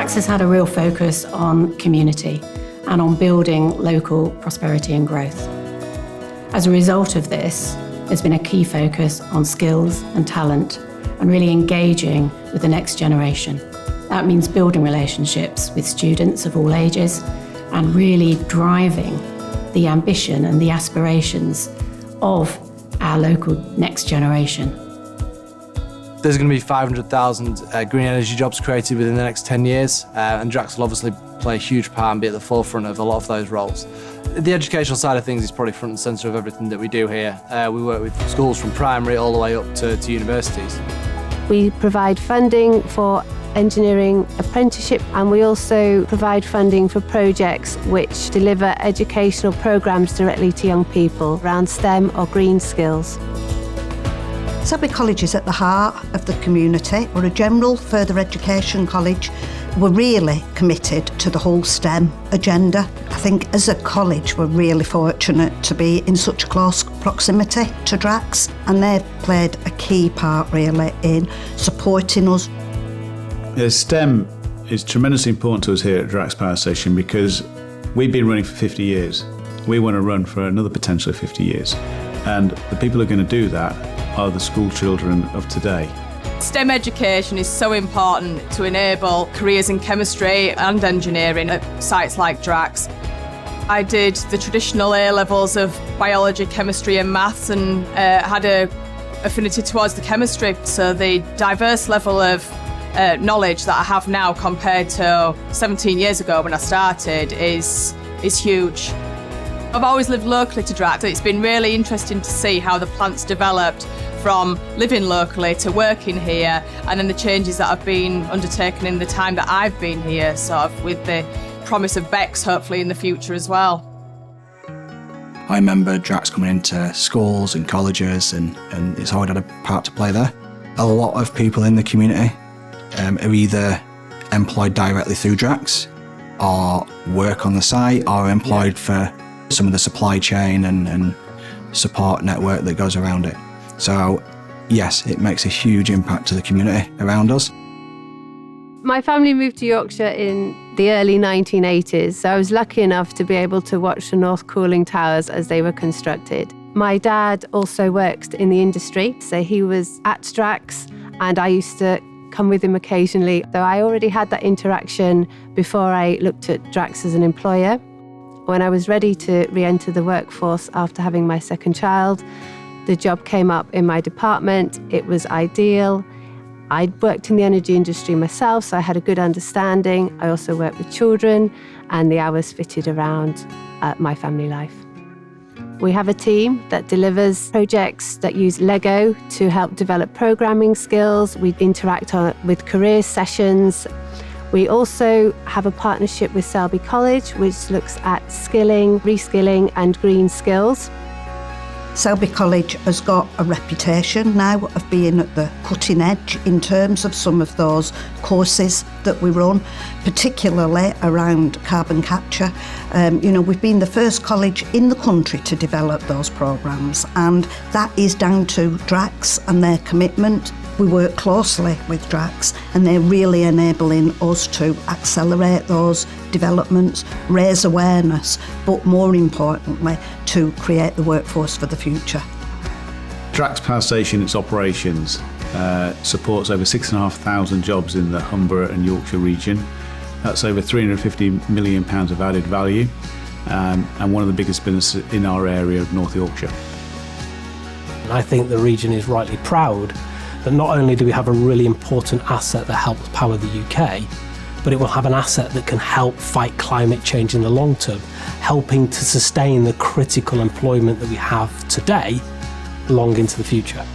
Drax has had a real focus on community and on building local prosperity and growth. As a result of this, there's been a key focus on skills and talent and really engaging with the next generation. That means building relationships with students of all ages and really driving the ambition and the aspirations of our local next generation. There's going to be 500,000 green energy jobs created within the next 10 years, and Drax will obviously play a huge part and be at the forefront of a lot of those roles. The educational side of things is probably front and centre of everything that we do here. We work with schools from primary all the way up to universities. We provide funding for engineering apprenticeship, and we also provide funding for projects which deliver educational programmes directly to young people around STEM or green skills. Selby College is at the heart of the community. We're a general further education college. We're really committed to the whole STEM agenda. I think as a college we're really fortunate to be in such close proximity to Drax, and they've played a key part really in supporting us. STEM is tremendously important to us here at Drax Power Station because we've been running for 50 years. We want to run for another potentially 50 years. And the people who are going to do that are the school children of today. STEM education is so important to enable careers in chemistry and engineering at sites like Drax. I did the traditional A-levels of biology, chemistry and maths, and had an affinity towards the chemistry. So the diverse level of knowledge that I have now compared to 17 years ago when I started is huge. I've always lived locally to Drax. It's been really interesting to see how the plant's developed from living locally to working here, and then the changes that have been undertaken in the time that I've been here, sort of with the promise of BECCS hopefully in the future as well. I remember Drax coming into schools and colleges, and it's always had a part to play there. A lot of people in the community are either employed directly through Drax or work on the site or employed for some of the supply chain and support network that goes around it. So yes, it makes a huge impact to the community around us. My family moved to Yorkshire in the early 1980s, so I was lucky enough to be able to watch the North Cooling Towers as they were constructed. My dad also worked in the industry, so he was at Drax, and I used to come with him occasionally. So I already had that interaction before I looked at Drax as an employer. When I was ready to re-enter the workforce after having my second child, the job came up in my department. It was ideal. I'd worked in the energy industry myself, so I had a good understanding. I also worked with children, and the hours fitted around my family life. We have a team that delivers projects that use Lego to help develop programming skills. We interact with career sessions. We also have a partnership with Selby College, which looks at skilling, reskilling and green skills. Selby College has got a reputation now of being at the cutting edge in terms of some of those courses that we run, particularly around carbon capture. We've been the first college in the country to develop those programmes, and that is down to Drax and their commitment. We work closely with Drax, and they're really enabling us to accelerate those developments, raise awareness, but more importantly, to create the workforce for the future. Drax Power Station, its operations, supports over 6,500 jobs in the Humber and Yorkshire region. That's over £350 million of added value, and one of the biggest businesses in our area of North Yorkshire. I think the region is rightly proud that not only do we have a really important asset that helps power the UK, but it will have an asset that can help fight climate change in the long term, helping to sustain the critical employment that we have today long into the future.